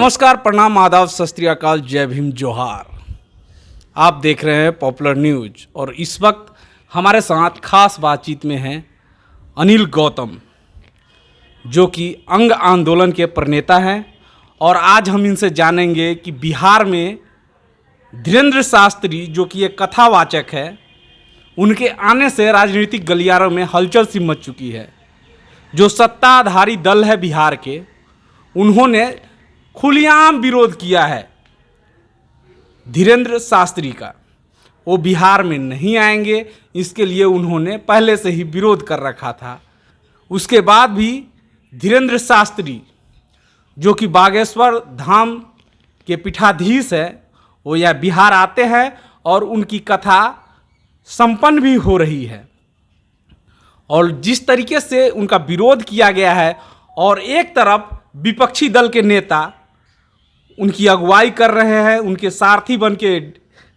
नमस्कार, प्रणाम, आदाब, सत श्री अकाल, जय भीम, जोहार। आप देख रहे हैं पॉपुलर न्यूज और इस वक्त हमारे साथ खास बातचीत में हैं अनिल गौतम, जो कि अंग आंदोलन के प्रणेता हैं। और आज हम इनसे जानेंगे कि बिहार में धीरेंद्र शास्त्री, जो कि एक कथावाचक है, उनके आने से राजनीतिक गलियारों में हलचल सी मच चुकी है। जो सत्ताधारी दल है बिहार के, उन्होंने खुलेआम विरोध किया है धीरेंद्र शास्त्री का। वो बिहार में नहीं आएंगे, इसके लिए उन्होंने पहले से ही विरोध कर रखा था। उसके बाद भी धीरेंद्र शास्त्री, जो कि बागेश्वर धाम के पीठाधीश है, वो यह बिहार आते हैं और उनकी कथा संपन्न भी हो रही है। और जिस तरीके से उनका विरोध किया गया है, और एक तरफ विपक्षी दल के नेता उनकी अगुवाई कर रहे हैं, उनके सारथी बन के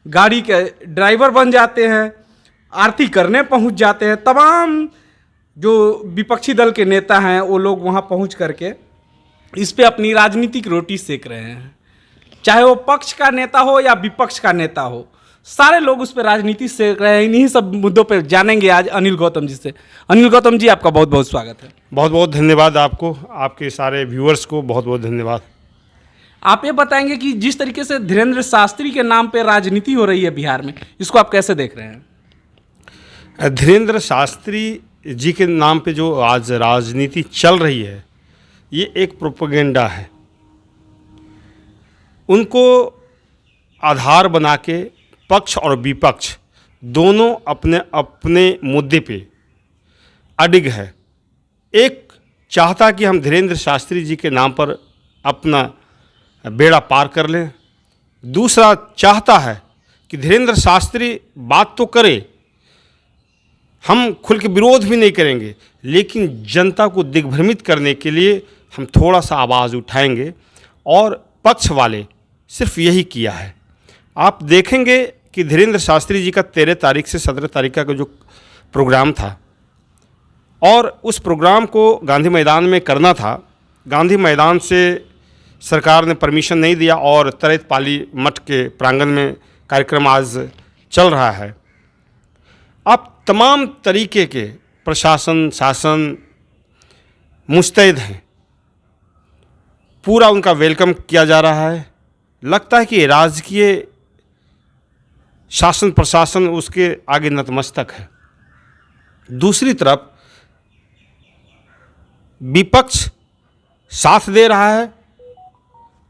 गाड़ी के ड्राइवर बन जाते हैं, आरती करने पहुंच जाते हैं। तमाम जो विपक्षी दल के नेता हैं वो लोग वहां पहुंच करके इस पे अपनी राजनीतिक रोटी सेक रहे हैं। चाहे वो पक्ष का नेता हो या विपक्ष का नेता हो, सारे लोग उस पर राजनीति सेक रहे हैं। इन्हीं सब मुद्दों पर जानेंगे आज अनिल गौतम जी से। अनिल गौतम जी, आपका बहुत बहुत स्वागत है। बहुत बहुत धन्यवाद आपको, आपके सारे व्यूअर्स को बहुत बहुत धन्यवाद। आप ये बताएंगे कि जिस तरीके से धीरेंद्र शास्त्री के नाम पे राजनीति हो रही है बिहार में, इसको आप कैसे देख रहे हैं? धीरेंद्र शास्त्री जी के नाम पे जो आज राजनीति चल रही है, ये एक प्रोपेगेंडा है। उनको आधार बना के पक्ष और विपक्ष दोनों अपने अपने मुद्दे पे अडिग है। एक चाहता कि हम धीरेंद्र शास्त्री जी के नाम पर अपना बेड़ा पार कर लें, दूसरा चाहता है कि धीरेंद्र शास्त्री बात तो करे, हम खुल के विरोध भी नहीं करेंगे, लेकिन जनता को दिग्भ्रमित करने के लिए हम थोड़ा सा आवाज़ उठाएंगे। और पक्ष वाले सिर्फ यही किया है। आप देखेंगे कि धीरेंद्र शास्त्री जी का 13 तारीख से 17 तारीख का जो प्रोग्राम था, और उस प्रोग्राम को गांधी मैदान में करना था। गांधी मैदान से सरकार ने परमिशन नहीं दिया और तरेत पाली मठ के प्रांगण में कार्यक्रम आज चल रहा है। अब तमाम तरीके के प्रशासन, शासन मुस्तैद हैं, पूरा उनका वेलकम किया जा रहा है। लगता है कि राजकीय शासन प्रशासन उसके आगे नतमस्तक है। दूसरी तरफ विपक्ष साथ दे रहा है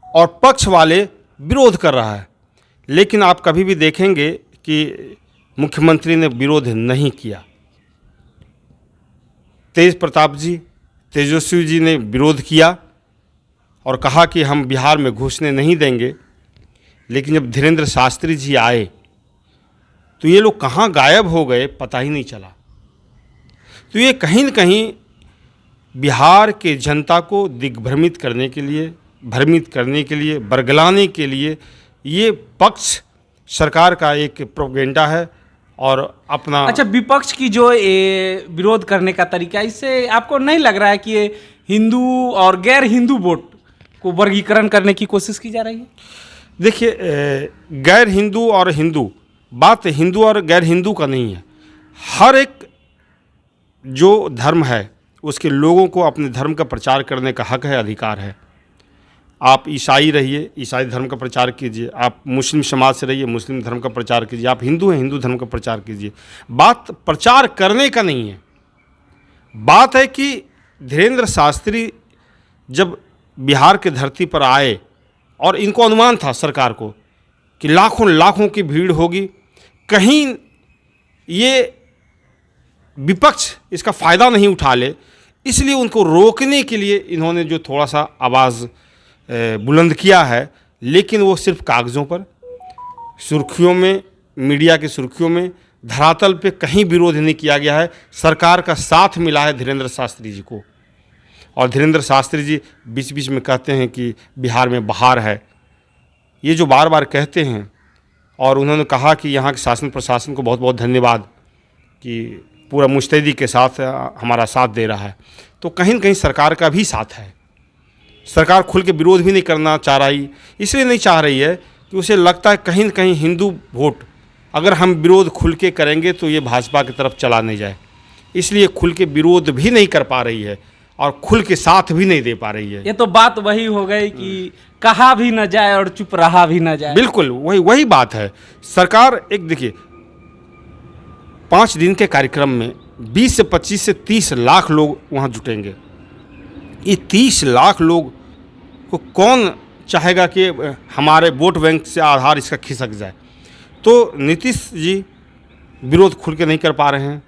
और पक्ष वाले विरोध कर रहा है। लेकिन आप कभी भी देखेंगे कि मुख्यमंत्री ने विरोध नहीं किया। तेज प्रताप जी, तेजस्वी जी ने विरोध किया और कहा कि हम बिहार में घुसने नहीं देंगे। लेकिन जब धीरेंद्र शास्त्री जी आए तो ये लोग कहाँ गायब हो गए, पता ही नहीं चला। तो ये कहीं न कहीं बिहार के जनता को दिग्भ्रमित करने के लिए, भ्रमित करने के लिए, बरगलाने के लिए ये पक्ष सरकार का एक प्रोपेगेंडा है। और अपना अच्छा, विपक्ष की जो ये विरोध करने का तरीका, इससे आपको नहीं लग रहा है कि ये हिंदू और गैर हिंदू वोट को वर्गीकरण करने की कोशिश की जा रही है? देखिए, गैर हिंदू और हिंदू, बात हिंदू और गैर हिंदू का नहीं है। हर एक जो धर्म है उसके लोगों को अपने धर्म का प्रचार करने का हक है, अधिकार है। आप ईसाई रहिए, ईसाई धर्म का प्रचार कीजिए। आप मुस्लिम समाज से रहिए, मुस्लिम धर्म का प्रचार कीजिए। आप हिंदू हैं, हिंदू धर्म का प्रचार कीजिए। बात प्रचार करने का नहीं है। बात है कि धीरेंद्र शास्त्री जब बिहार के धरती पर आए, और इनको अनुमान था सरकार को कि लाखों लाखों की भीड़ होगी, कहीं ये विपक्ष इसका फ़ायदा नहीं उठा ले, इसलिए उनको रोकने के लिए इन्होंने जो थोड़ा सा आवाज़ बुलंद किया है। लेकिन वो सिर्फ कागज़ों पर, सुर्खियों में, मीडिया की सुर्खियों में, धरातल पे कहीं विरोध नहीं किया गया है। सरकार का साथ मिला है धीरेंद्र शास्त्री जी को। और धीरेंद्र शास्त्री जी बीच बीच में कहते हैं कि बिहार में बहार है, ये जो बार बार कहते हैं। और उन्होंने कहा कि यहाँ के शासन प्रशासन को बहुत बहुत धन्यवाद कि पूरा मुस्तैदी के साथ हमारा साथ दे रहा है। तो कहीं न कहीं सरकार का भी साथ है। सरकार खुल के विरोध भी नहीं करना चाह रही, इसलिए नहीं चाह रही है कि उसे लगता है कहीं न कहीं हिंदू वोट अगर हम विरोध खुल के करेंगे तो ये भाजपा की तरफ चला नहीं जाए, इसलिए खुल के विरोध भी नहीं कर पा रही है और खुल के साथ भी नहीं दे पा रही है। ये तो बात वही हो गई कि कहा भी न जाए और चुप रहा भी न जाए। बिल्कुल वही बात है। सरकार एक देखिए 5 दिन के कार्यक्रम में 20 से 25 से 30 लाख लोग वहाँ जुटेंगे। ये 30 लाख लोग को कौन चाहेगा कि हमारे वोट बैंक से आधार इसका खिसक जाए। तो नीतीश जी विरोध खुल के नहीं कर पा रहे हैं,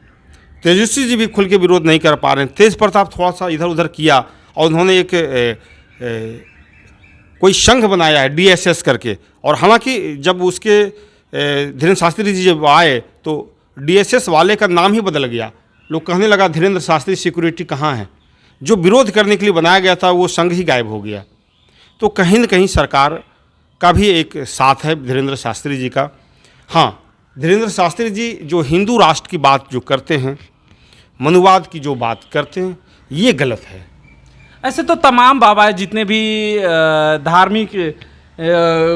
तेजस्वी जी भी खुल के विरोध नहीं कर पा रहे हैं। तेज प्रताप थोड़ा सा इधर उधर किया और उन्होंने एक कोई संघ बनाया है DSS करके, और हालांकि जब उसके धीरेन्द्र शास्त्री जी जब आए तो DSS वाले का नाम ही बदल गया। लोग कहने लगा धीरेन्द्र शास्त्री सिक्योरिटी कहाँ है। जो विरोध करने के लिए बनाया गया था वो संघ ही गायब हो गया। तो कहीं न कहीं सरकार का भी एक साथ है धीरेन्द्र शास्त्री जी का। हाँ, धीरेन्द्र शास्त्री जी जो हिंदू राष्ट्र की बात जो करते हैं, मनुवाद की जो बात करते हैं, ये गलत है। ऐसे तो तमाम बाबा जितने भी धार्मिक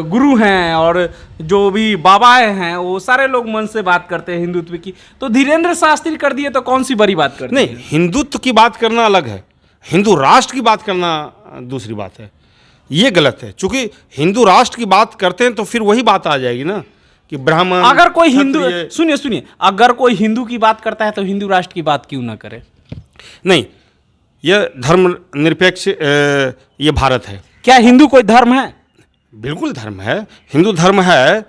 गुरु हैं और जो भी बाबाएं हैं वो सारे लोग मन से बात करते हैं हिंदुत्व की। तो धीरेन्द्र शास्त्री कर दिए तो कौन सी बड़ी बात करते नहीं, हिंदुत्व की बात करना अलग है, हिंदू राष्ट्र की बात करना दूसरी बात है। ये गलत है। चूंकि हिंदू राष्ट्र की बात करते हैं तो फिर वही बात आ जाएगी ना कि ब्राह्मण, अगर कोई हिंदू, सुनिए, अगर कोई हिंदू की बात करता है तो हिंदू राष्ट्र की बात क्यों ना करे? नहीं, यह धर्मनिरपेक्ष ये भारत है। क्या हिंदू कोई धर्म है? बिल्कुल धर्म है, हिंदू धर्म है।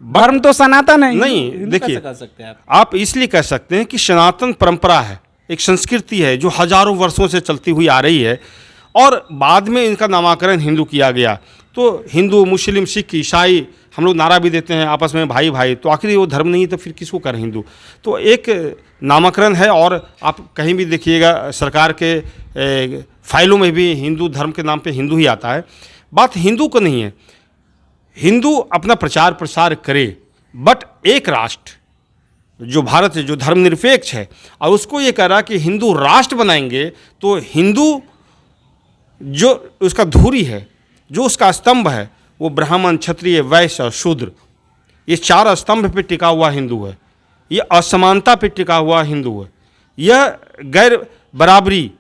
धर्म तो सनातन है। नहीं, देखिए कह सकते हैं आप इसलिए कह सकते हैं कि सनातन परंपरा है, एक संस्कृति है जो हजारों वर्षों से चलती हुई आ रही है और बाद में इनका नामकरण हिंदू किया गया। तो हिंदू, मुस्लिम, सिख, ईसाई हम लोग नारा भी देते हैं आपस में भाई भाई, तो आखिर वो धर्म नहीं है तो फिर किसको करें हिंदू? तो एक नामकरण है। और आप कहीं भी देखिएगा सरकार के फाइलों में भी हिंदू धर्म के नाम पे हिंदू ही आता है। बात हिंदू को नहीं है, हिंदू अपना प्रचार प्रसार करे, बट एक राष्ट्र जो भारत है, जो धर्मनिरपेक्ष है, और उसको ये कह रहा कि हिंदू राष्ट्र बनाएंगे तो हिंदू जो उसका धुरी है, जो उसका स्तंभ है, वो ब्राह्मण, क्षत्रिय, वैश्य और शूद्र, ये 4 स्तंभ पे टिका हुआ हिंदू है। ये असमानता पे टिका हुआ हिंदू है। यह गैर बराबरी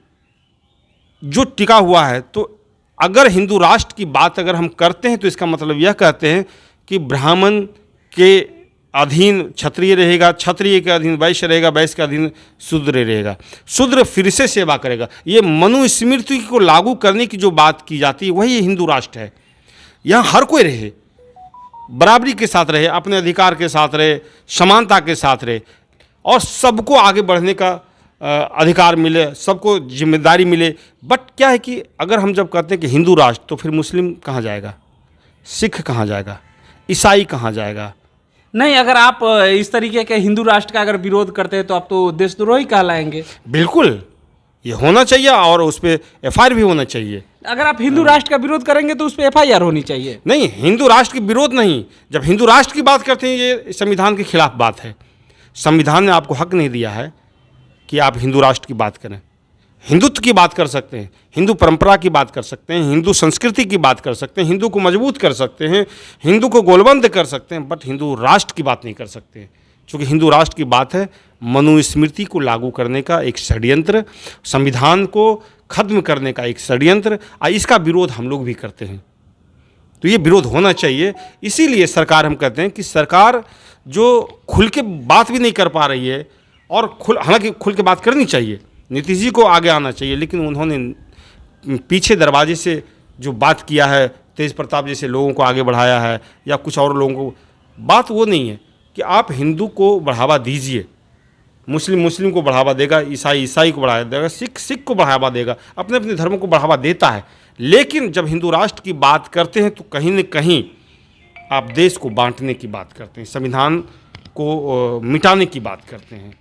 जो टिका हुआ है। तो अगर हिंदू राष्ट्र की बात अगर हम करते हैं तो इसका मतलब यह कहते हैं कि ब्राह्मण के अधीन क्षत्रिय रहेगा, क्षत्रिय के अधीन वैश्य रहेगा, वैश्य के अधीन शूद्र रहेगा, शूद्र फिर से सेवा करेगा। ये मनुस्मृति को लागू करने की जो बात की जाती है वही हिंदू राष्ट्र है। यहाँ हर कोई रहे, बराबरी के साथ रहे, अपने अधिकार के साथ रहे, समानता के साथ रहे और सबको आगे बढ़ने का अधिकार मिले, सबको जिम्मेदारी मिले। बट क्या है कि अगर हम जब कहते हैं कि हिंदू राष्ट्र, तो फिर मुस्लिम कहाँ जाएगा, सिख कहाँ जाएगा, ईसाई कहाँ जाएगा? नहीं, अगर आप इस तरीके के हिंदू राष्ट्र का अगर विरोध करते हैं तो आप तो देशद्रोही कहलाएंगे। बिल्कुल, ये होना चाहिए और उस पर FIR भी होना चाहिए। अगर आप हिंदू राष्ट्र का विरोध करेंगे तो उस पर FIR होनी चाहिए। नहीं, हिंदू राष्ट्र की विरोध नहीं, जब हिंदू राष्ट्र की बात करते हैं ये संविधान के खिलाफ बात है। संविधान ने आपको हक नहीं दिया है कि आप हिंदू राष्ट्र की बात करें। हिंदुत्व की बात कर सकते हैं, हिंदू परंपरा की बात कर सकते हैं, हिंदू संस्कृति की बात कर सकते हैं, हिंदू को मजबूत कर सकते हैं, हिंदू को गोलबंद कर सकते हैं, बट हिंदू राष्ट्र की बात नहीं कर सकते। क्योंकि हिंदू राष्ट्र की बात है मनुस्मृति को लागू करने का एक षड्यंत्र, संविधान को खत्म करने का एक षड्यंत्र, और इसका विरोध हम लोग भी करते हैं। तो ये विरोध होना चाहिए। इसीलिए सरकार, हम कहते हैं कि सरकार जो खुल के बात भी नहीं कर पा रही है, और हालांकि खुल के बात करनी चाहिए, नीतीश जी को आगे आना चाहिए, लेकिन उन्होंने पीछे दरवाजे से जो बात किया है, तेज प्रताप जैसे लोगों को आगे बढ़ाया है या कुछ और लोगों को, बात वो नहीं है कि आप हिंदू को बढ़ावा दीजिए, मुस्लिम को बढ़ावा देगा, ईसाई को बढ़ावा देगा, सिख को बढ़ावा देगा, अपने अपने धर्मों को बढ़ावा देता है। लेकिन जब हिंदू राष्ट्र की बात करते हैं तो कहीं न कहीं आप देश को बांटने की बात करते हैं, संविधान को मिटाने की बात करते हैं।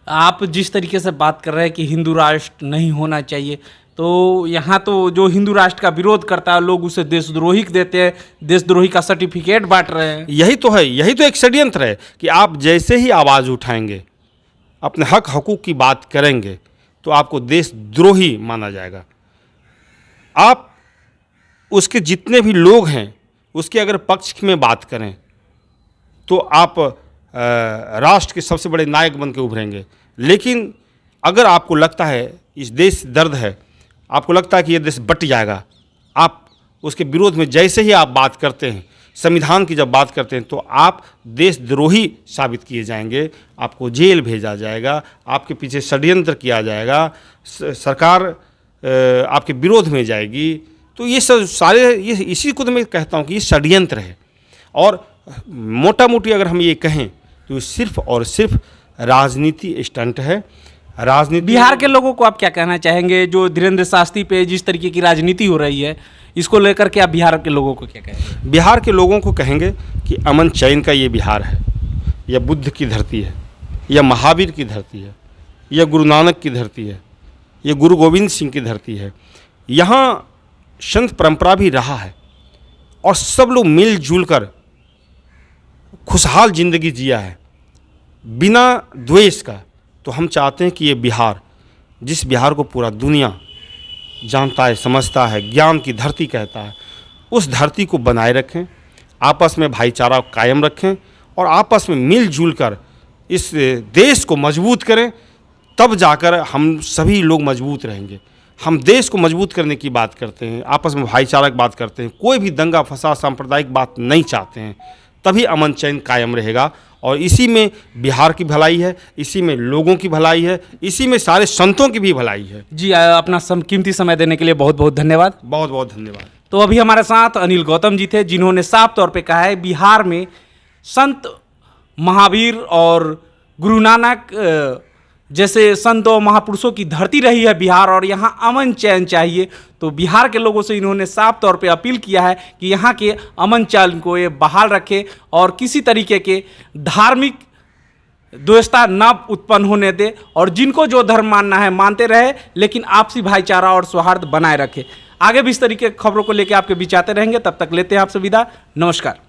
आप जिस तरीके से बात कर रहे हैं कि हिंदू राष्ट्र नहीं होना चाहिए, तो यहाँ तो जो हिंदू राष्ट्र का विरोध करता है लोग उसे देशद्रोही देते हैं, देशद्रोही का सर्टिफिकेट बांट रहे हैं। यही तो है, यही तो एक षड्यंत्र है कि आप जैसे ही आवाज़ उठाएंगे, अपने हक हकूक़ की बात करेंगे, तो आपको देशद्रोही माना जाएगा। आप उसके जितने भी लोग हैं उसके अगर पक्ष में बात करें तो आप राष्ट्र के सबसे बड़े नायक बन के उभरेंगे। लेकिन अगर आपको लगता है इस देश दर्द है, आपको लगता है कि ये देश बट जाएगा, आप उसके विरोध में जैसे ही आप बात करते हैं, संविधान की जब बात करते हैं, तो आप देशद्रोही साबित किए जाएंगे, आपको जेल भेजा जाएगा, आपके पीछे षड्यंत्र किया जाएगा, सरकार आपके विरोध में जाएगी। तो ये सब सारे ये इसी को तो मैं कहता हूँ कि ये षड्यंत्र है। और मोटा मोटी अगर हम ये कहें तो सिर्फ और सिर्फ राजनीति स्टंट है। राजनीति बिहार के लोगों को आप क्या कहना चाहेंगे जो धीरेन्द्र शास्त्री पे जिस तरीके की राजनीति हो रही है, इसको लेकर के आप बिहार के लोगों को क्या कहेंगे? बिहार के लोगों को कहेंगे कि अमन चैन का ये बिहार है, यह बुद्ध की धरती है, यह महावीर की धरती है, यह गुरु नानक की धरती है, यह गुरु गोविंद सिंह की धरती है। यहाँ संत परंपरा भी रहा है और सब लोग मिलजुल कर खुशहाल जिंदगी जिया है बिना द्वेष का। तो हम चाहते हैं कि ये बिहार, जिस बिहार को पूरा दुनिया जानता है, समझता है, ज्ञान की धरती कहता है, उस धरती को बनाए रखें, आपस में भाईचारा कायम रखें और आपस में मिलजुल कर इस देश को मजबूत करें। तब जाकर हम सभी लोग मजबूत रहेंगे। हम देश को मजबूत करने की बात करते हैं, आपस में भाईचारा की बात करते हैं, कोई भी दंगा फसाद सांप्रदायिक बात नहीं चाहते हैं, तभी अमन चैन कायम रहेगा। और इसी में बिहार की भलाई है, इसी में लोगों की भलाई है, इसी में सारे संतों की भी भलाई है। जी, अपना कीमती समय देने के लिए बहुत बहुत धन्यवाद। बहुत बहुत धन्यवाद। तो अभी हमारे साथ अनिल गौतम जी थे, जिन्होंने साफ तौर पे कहा है बिहार में संत महावीर और गुरु नानक जैसे संत और महापुरुषों की धरती रही है बिहार, और यहाँ अमन चैन चाहिए। तो बिहार के लोगों से इन्होंने साफ तौर पे अपील किया है कि यहाँ के अमन चैन को ये बहाल रखे और किसी तरीके के धार्मिक द्वेषता न उत्पन्न होने दे, और जिनको जो धर्म मानना है मानते रहे, लेकिन आपसी भाईचारा और सौहार्द बनाए रखे। आगे भी इस तरीके की खबरों को लेकर आपके बीच आते रहेंगे। तब तक लेते हैं आपसे विदा। नमस्कार।